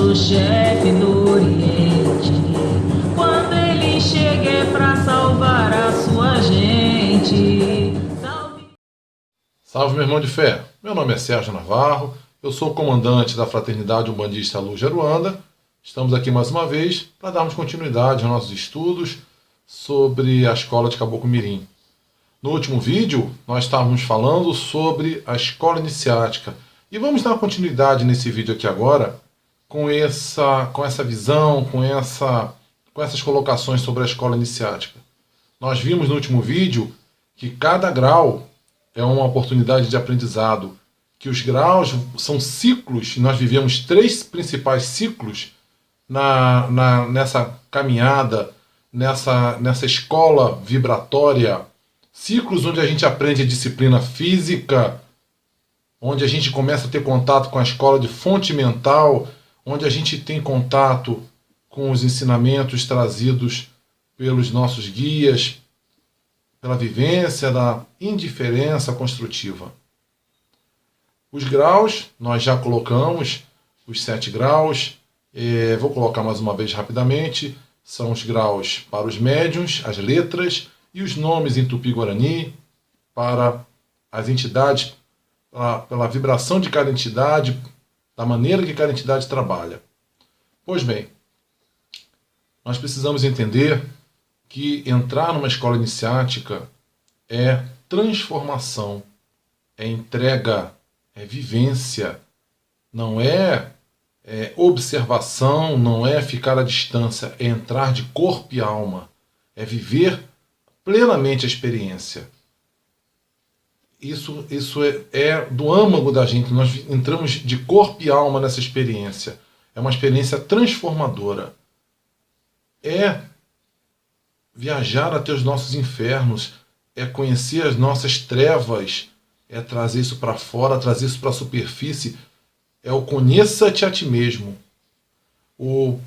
nosso chefe do Oriente. Quando ele chega é pra salvar a sua gente. Salve, Salve, meu irmão de fé! Meu nome é Sérgio Navarro, eu sou o comandante da Fraternidade Umbandista Luz de Aruanda. Estamos aqui mais uma vez para darmos continuidade aos nossos estudos sobre a Escola de Caboclo Mirim. No último vídeo, nós estávamos falando sobre a Escola Iniciática e vamos dar continuidade nesse vídeo aqui agora com essa visão, com essas colocações sobre a Escola Iniciática. Nós vimos no último vídeo que cada grau é uma oportunidade de aprendizado, que os graus são ciclos, e nós vivemos 3 principais ciclos nessa caminhada, nessa escola vibratória, ciclos onde a gente aprende a disciplina física, onde a gente começa a ter contato com a escola de fonte mental, onde a gente tem contato com os ensinamentos trazidos pelos nossos guias, pela vivência da indiferença construtiva. Os graus, nós já colocamos os 7 graus, vou colocar mais uma vez rapidamente, são os graus para os médiuns, as letras e os nomes em Tupi-Guarani, para as entidades, pela vibração de cada entidade, da maneira que cada entidade trabalha. Pois bem, nós precisamos entender que entrar numa escola iniciática é transformação, é entrega, é vivência, não é observação, não é ficar à distância, é entrar de corpo e alma, é viver plenamente a experiência. Isso é do âmago da gente, nós entramos de corpo e alma nessa experiência. É uma experiência transformadora. É viajar até os nossos infernos, é conhecer as nossas trevas, é trazer isso para fora, trazer isso para a superfície, é o conheça-te a ti mesmo. O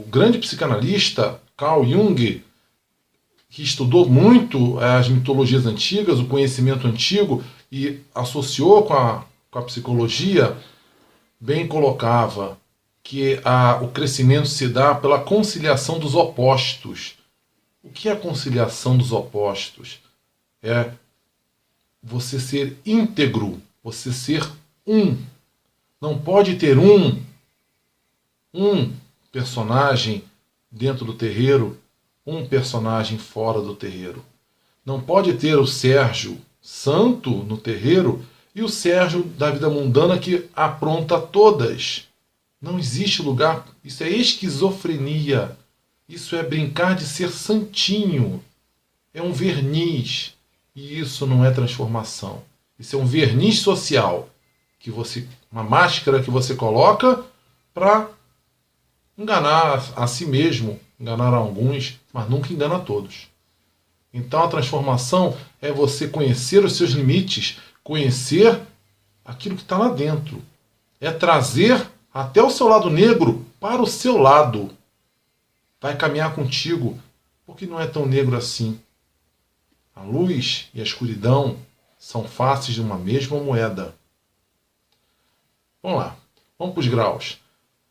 grande psicanalista Carl Jung, que estudou muito as mitologias antigas, o conhecimento antigo, e associou com a psicologia, bem colocava que o crescimento se dá pela conciliação dos opostos. O que é a conciliação dos opostos? É você ser íntegro, você ser um. Não pode ter um personagem dentro do terreiro, um personagem fora do terreiro. Não pode ter o Sérgio santo no terreiro e o Sérgio da vida mundana que apronta todas. Não existe lugar, isso é esquizofrenia, isso é brincar de ser santinho, é um verniz, e isso não é transformação. Isso é um verniz social, uma máscara que você coloca para enganar a si mesmo, enganar a alguns, mas nunca engana a todos. Então a transformação é você conhecer os seus limites, conhecer aquilo que está lá dentro, é trazer até o seu lado negro para o seu lado. Vai caminhar contigo, porque não é tão negro assim. A luz e a escuridão são faces de uma mesma moeda. Vamos lá, vamos para os graus.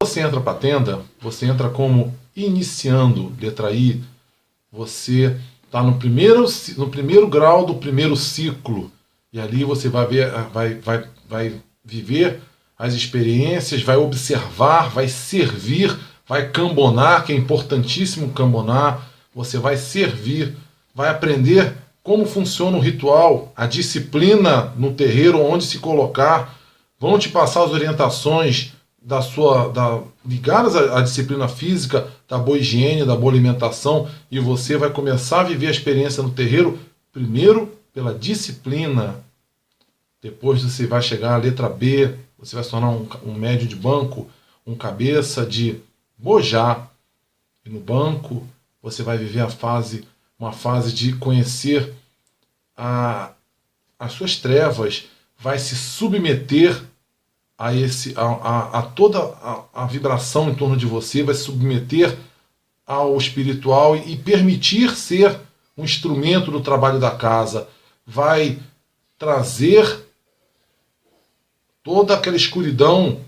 Você entra para a tenda, você entra como iniciando, letra I. Você está no primeiro grau do primeiro ciclo. E ali você vai viver as experiências, vai observar, vai servir, vai cambonar, que é importantíssimo cambonar. Você vai servir, vai aprender como funciona o ritual, a disciplina no terreiro, onde se colocar. Vão te passar as orientações ligadas à disciplina física, da boa higiene, da boa alimentação, e você vai começar a viver a experiência no terreiro, primeiro pela disciplina. Depois você vai chegar à letra B, você vai se tornar um médio de banco, um cabeça de bojá. E no banco você vai viver uma fase de conhecer as suas trevas, vai se submeter a toda a vibração em torno de você, vai se submeter ao espiritual e permitir ser um instrumento do trabalho da casa, vai trazer toda aquela escuridão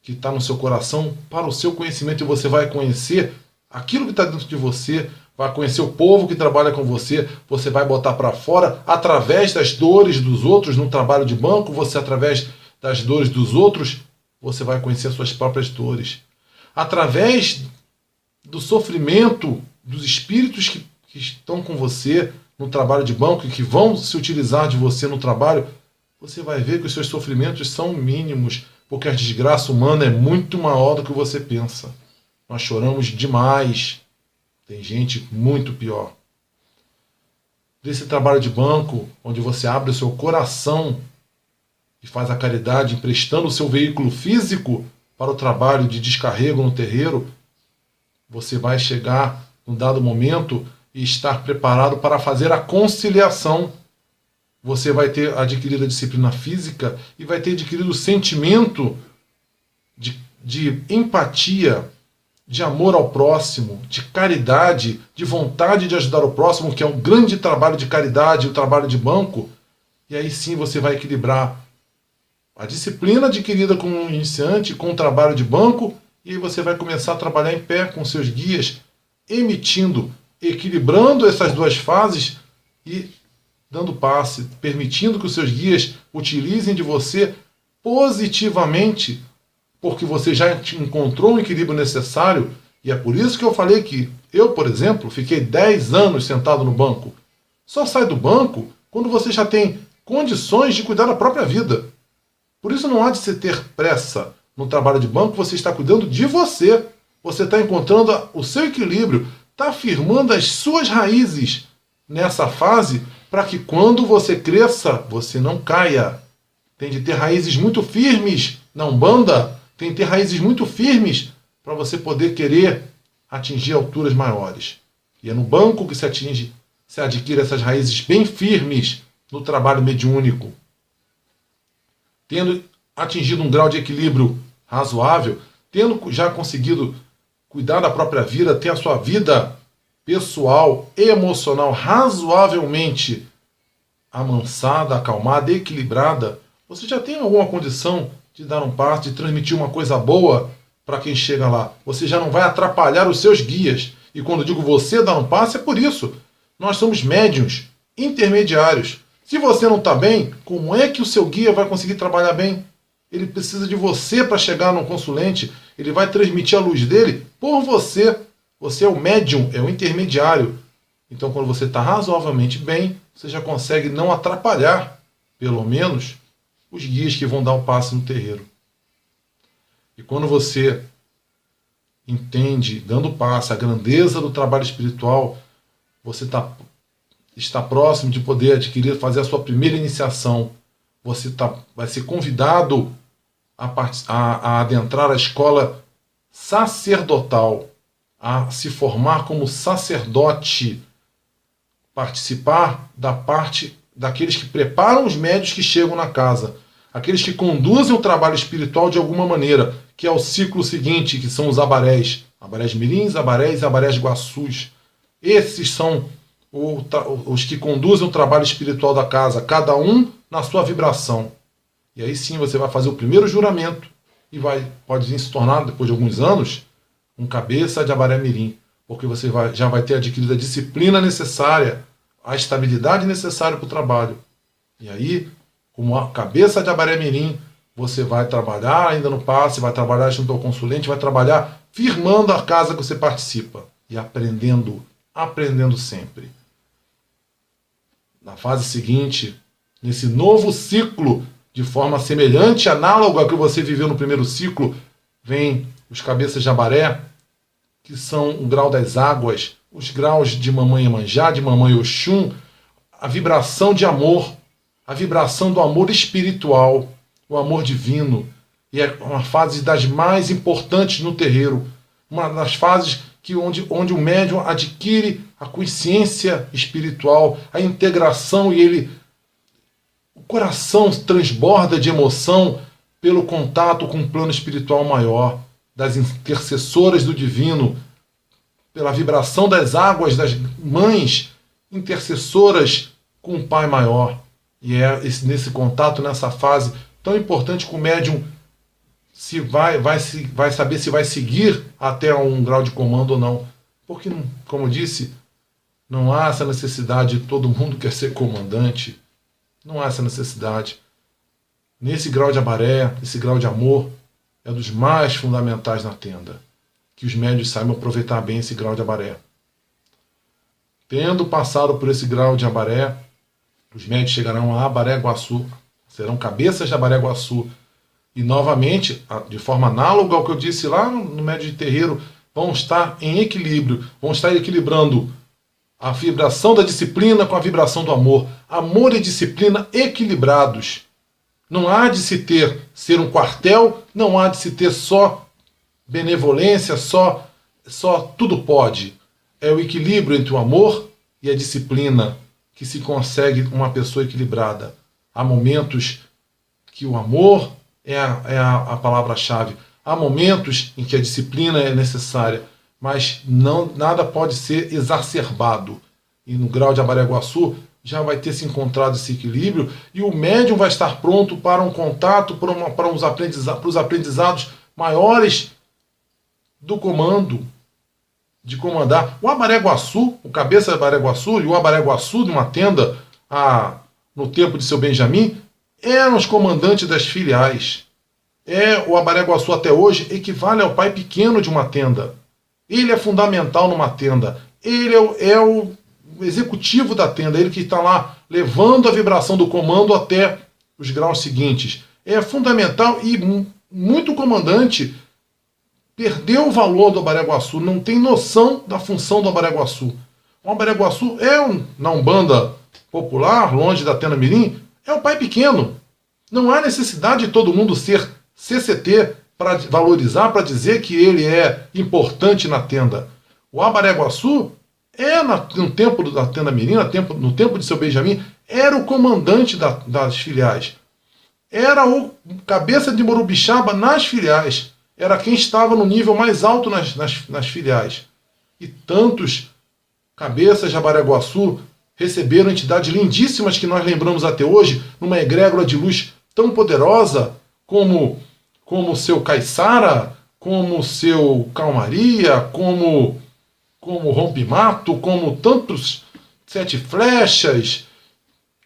que está no seu coração para o seu conhecimento, e você vai conhecer aquilo que está dentro de você, vai conhecer o povo que trabalha com você, você vai botar para fora através das dores dos outros no trabalho de banco, você através das dores dos outros, você vai conhecer as suas próprias dores. Através do sofrimento dos espíritos que estão com você no trabalho de banco e que vão se utilizar de você no trabalho, você vai ver que os seus sofrimentos são mínimos, porque a desgraça humana é muito maior do que você pensa. Nós choramos demais. Tem gente muito pior. Desse trabalho de banco, onde você abre o seu coração e faz a caridade emprestando o seu veículo físico para o trabalho de descarrego no terreiro, você vai chegar num dado momento e estar preparado para fazer a conciliação. Você vai ter adquirido a disciplina física e vai ter adquirido o sentimento de empatia, de amor ao próximo, de caridade, de vontade de ajudar o próximo, que é um grande trabalho de caridade, o trabalho de banco. E aí sim você vai equilibrar a disciplina adquirida como um iniciante com o trabalho de banco, e aí você vai começar a trabalhar em pé com seus guias, emitindo, equilibrando essas duas fases e dando passe, permitindo que os seus guias utilizem de você positivamente, porque você já encontrou um equilíbrio necessário. E é por isso que eu falei que eu, por exemplo, fiquei 10 anos sentado no banco. Só sai do banco quando você já tem condições de cuidar da própria vida. Por isso não há de se ter pressa no trabalho de banco, você está cuidando de você. Você está encontrando o seu equilíbrio, está afirmando as suas raízes nessa fase, para que quando você cresça, você não caia. Tem de ter raízes muito firmes na Umbanda, tem de ter raízes muito firmes para você poder querer atingir alturas maiores. E é no banco que se adquire essas raízes bem firmes no trabalho mediúnico. Tendo atingido um grau de equilíbrio razoável, tendo já conseguido cuidar da própria vida, ter a sua vida pessoal e emocional razoavelmente amansada, acalmada, equilibrada, você já tem alguma condição de dar um passo, de transmitir uma coisa boa para quem chega lá. Você já não vai atrapalhar os seus guias. E quando eu digo você dar um passo, é por isso. Nós somos médiuns, intermediários. Se você não está bem, como é que o seu guia vai conseguir trabalhar bem? Ele precisa de você para chegar no consulente. Ele vai transmitir a luz dele por você. Você é o médium, é o intermediário. Então, quando você está razoavelmente bem, você já consegue não atrapalhar, pelo menos, os guias que vão dar o passe no terreiro. E quando você entende, dando passe, a grandeza do trabalho espiritual, você está próximo de poder adquirir, fazer a sua primeira iniciação. Você vai ser convidado a adentrar a escola sacerdotal, a se formar como sacerdote, participar da parte daqueles que preparam os médios que chegam na casa, aqueles que conduzem o trabalho espiritual de alguma maneira, que é o ciclo seguinte, que são os abarés, abarés mirins, abarés e abarés guaçus. Esses são os que conduzem o trabalho espiritual da casa, cada um na sua vibração. E aí sim você vai fazer o primeiro juramento e pode vir se tornar, depois de alguns anos, um cabeça de abaré mirim, porque você já vai ter adquirido a disciplina necessária, a estabilidade necessária para o trabalho. E aí, como a cabeça de abaré mirim, você vai trabalhar ainda no passe, vai trabalhar junto ao consulente, vai trabalhar firmando a casa que você participa e aprendendo sempre. Na fase seguinte, nesse novo ciclo, de forma semelhante, análoga ao que você viveu no primeiro ciclo, vem os cabeças de abaré, que são o grau das águas, os graus de Mamãe Iemanjá, de Mamãe Oxum, a vibração de amor, a vibração do amor espiritual, o amor divino. E é uma fase das mais importantes no terreiro, uma das fases onde o médium adquire a consciência espiritual, a integração, e o coração transborda de emoção pelo contato com o plano espiritual maior, das intercessoras do divino, pela vibração das águas das mães intercessoras com o Pai maior. E é nesse contato, nessa fase tão importante, que o médium se vai saber se vai seguir até um grau de comando ou não. Porque, como eu disse, não há essa necessidade de todo mundo quer ser comandante. Não há essa necessidade. Nesse grau de abaré, esse grau de amor, é dos mais fundamentais na tenda. Que os médios saibam aproveitar bem esse grau de abaré. Tendo passado por esse grau de abaré, os médios chegarão a Abaré-Guaçu, serão cabeças de Abaré-Guaçu. E novamente, de forma análoga ao que eu disse lá no médio de terreiro, vão estar em equilíbrio, vão estar equilibrando a vibração da disciplina com a vibração do amor. Amor e disciplina equilibrados. Não há de se ser um quartel, não há de se ter só benevolência, só tudo pode. É o equilíbrio entre o amor e a disciplina que se consegue uma pessoa equilibrada. Há momentos que o amor é a palavra-chave. Há momentos em que a disciplina é necessária, mas nada pode ser exacerbado. E no grau de Abaré-Guaçu já vai ter se encontrado esse equilíbrio e o médium vai estar pronto para um contato, para os aprendizados maiores do comando, de comandar. O Abaré-Guaçu, o cabeça de Abaré-Guaçu e o Abaré-Guaçu de uma tenda no tempo de seu Benjamim, eram os comandantes das filiais. O Abaré-Guaçu até hoje equivale ao pai pequeno de uma tenda. Ele é fundamental numa tenda. Ele é o executivo da tenda, ele que está lá levando a vibração do comando até os graus seguintes. É fundamental e muito comandante perdeu o valor do Abaré-Guaçu, não tem noção da função do Abaré-Guaçu. O Abaré-Guaçu na Umbanda popular, longe da tenda mirim, é o pai pequeno. Não há necessidade de todo mundo ser CCT para valorizar, para dizer que ele é importante na tenda. O Abaré-Guaçu no tempo da tenda mirim, no tempo de seu Benjamim, era o comandante das filiais. Era o cabeça de Morubixaba nas filiais. Era quem estava no nível mais alto nas filiais. E tantos cabeças de Abaré-Guaçu receberam entidades lindíssimas que nós lembramos até hoje, numa egrégora de luz tão poderosa como o seu Caiçara, como o seu Calmaria, como o Rompimato, como tantos Sete Flechas,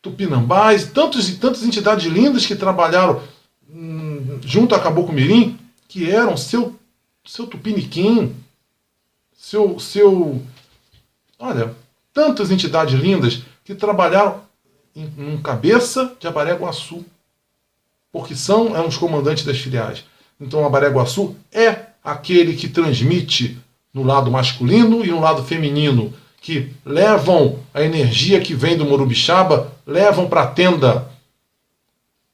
Tupinambás, tantas entidades lindas que trabalharam junto a Caboclo Mirim, que eram seu Tupiniquim, olha, tantas entidades lindas que trabalharam em cabeça de Abaré-Guaçu, porque eram os comandantes das filiais. Então Abaré-Guaçu é aquele que transmite no lado masculino e no lado feminino, que levam a energia que vem do Morubixaba, levam para a tenda.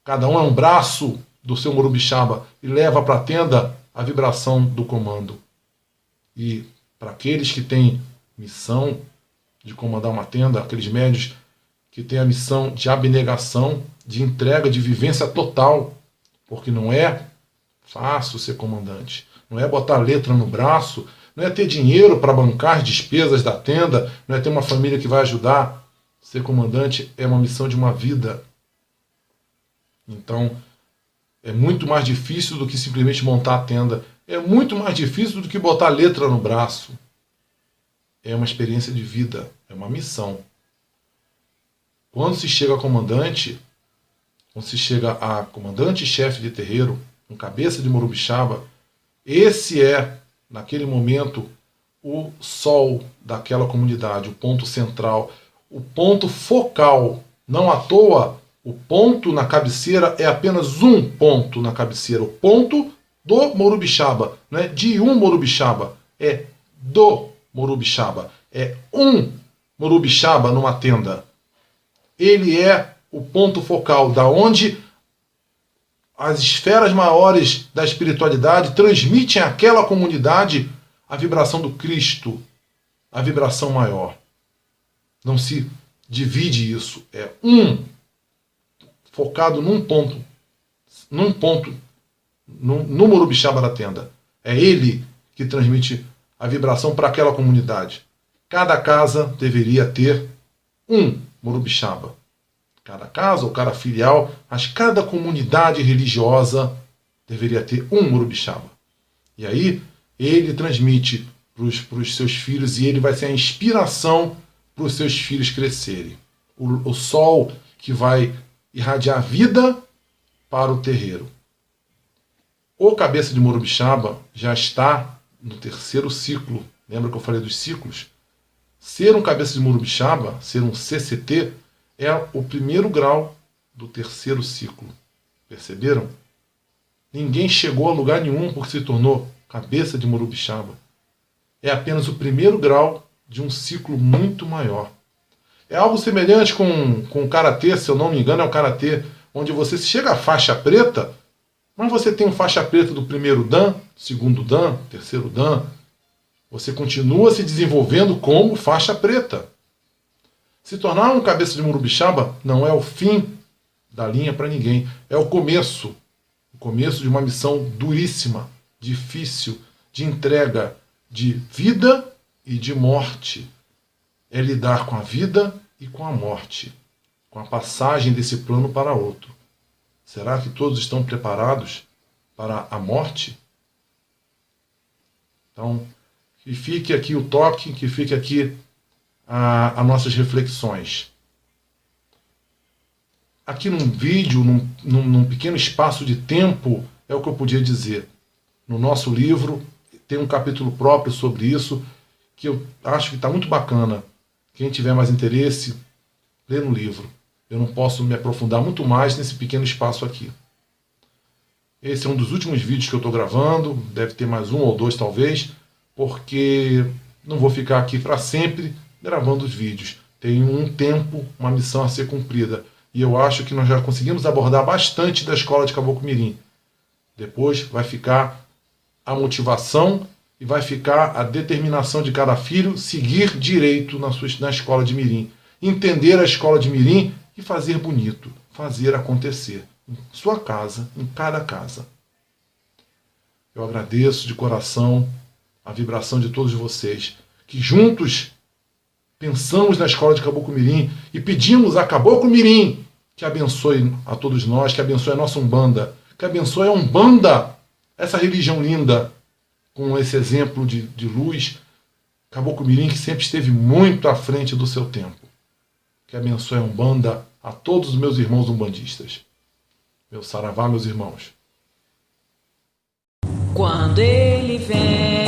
Cada um é um braço do seu Morubixaba e leva para a tenda a vibração do comando. E para aqueles que têm missão de comandar uma tenda, aqueles médios que têm a missão de abnegação, de entrega, de vivência total, porque não é fácil ser comandante, não é botar letra no braço, não é ter dinheiro para bancar as despesas da tenda, não é ter uma família que vai ajudar. Ser comandante é uma missão de uma vida. Então, é muito mais difícil do que simplesmente montar a tenda. É muito mais difícil do que botar letra no braço. É uma experiência de vida, é uma missão. Quando se chega a comandante, chefe de terreiro, um cabeça de Morubixaba, esse é, naquele momento, o sol daquela comunidade, o ponto central, o ponto focal. Não à toa, o ponto na cabeceira é apenas um ponto na cabeceira. O ponto do Morubixaba, não é de um Morubixaba, é do Morubixaba. É um Morubixaba numa tenda. Ele é o ponto focal, da onde as esferas maiores da espiritualidade transmitem àquela comunidade a vibração do Cristo, a vibração maior. Não se divide isso. É focado num ponto, no Morubixaba da tenda. É ele que transmite a vibração para aquela comunidade. Cada casa deveria ter um Morubixaba. Cada casa ou cada filial, mas cada comunidade religiosa deveria ter um Morubixaba. E aí ele transmite para os seus filhos e ele vai ser a inspiração para os seus filhos crescerem. O sol que vai irradiar vida para o terreiro. O cabeça de Morubixaba já está no terceiro ciclo. Lembra que eu falei dos ciclos? Ser um cabeça de Morubixaba, ser um CCT, é o primeiro grau do terceiro ciclo. Perceberam? Ninguém chegou a lugar nenhum porque se tornou cabeça de Morubixaba. É apenas o primeiro grau de um ciclo muito maior. É algo semelhante com o Karatê, se eu não me engano, é o Karatê, onde você chega à faixa preta, mas você tem faixa preta do primeiro Dan, segundo Dan, terceiro Dan. Você continua se desenvolvendo como faixa preta. Se tornar um cabeça de Morubixaba não é o fim da linha para ninguém. É o começo. O começo de uma missão duríssima, difícil, de entrega de vida e de morte. É lidar com a vida e com a morte. Com a passagem desse plano para outro. Será que todos estão preparados para a morte? Então, que fique aqui o toque, que fique aqui as nossas reflexões. Aqui num vídeo, num pequeno espaço de tempo, é o que eu podia dizer. No nosso livro tem um capítulo próprio sobre isso, que eu acho que está muito bacana. Quem tiver mais interesse, lê no livro. Eu não posso me aprofundar muito mais nesse pequeno espaço aqui. Esse é um dos últimos vídeos que eu estou gravando, deve ter mais um ou dois talvez, porque não vou ficar aqui para sempre gravando os vídeos. Tem um tempo, uma missão a ser cumprida. E eu acho que nós já conseguimos abordar bastante da escola de Caboclo Mirim. Depois vai ficar a motivação e vai ficar a determinação de cada filho seguir direito na escola de Mirim. Entender a escola de Mirim e fazer bonito, fazer acontecer. Em sua casa, em cada casa. Eu agradeço de coração a vibração de todos vocês, que juntos pensamos na escola de Caboclo Mirim e pedimos a Caboclo Mirim que abençoe a todos nós, que abençoe a nossa Umbanda, que abençoe a Umbanda, essa religião linda, com esse exemplo de luz, Caboclo Mirim que sempre esteve muito à frente do seu tempo. Que abençoe a Umbanda, a todos os meus irmãos umbandistas. Meu saravá, meus irmãos. Quando ele vem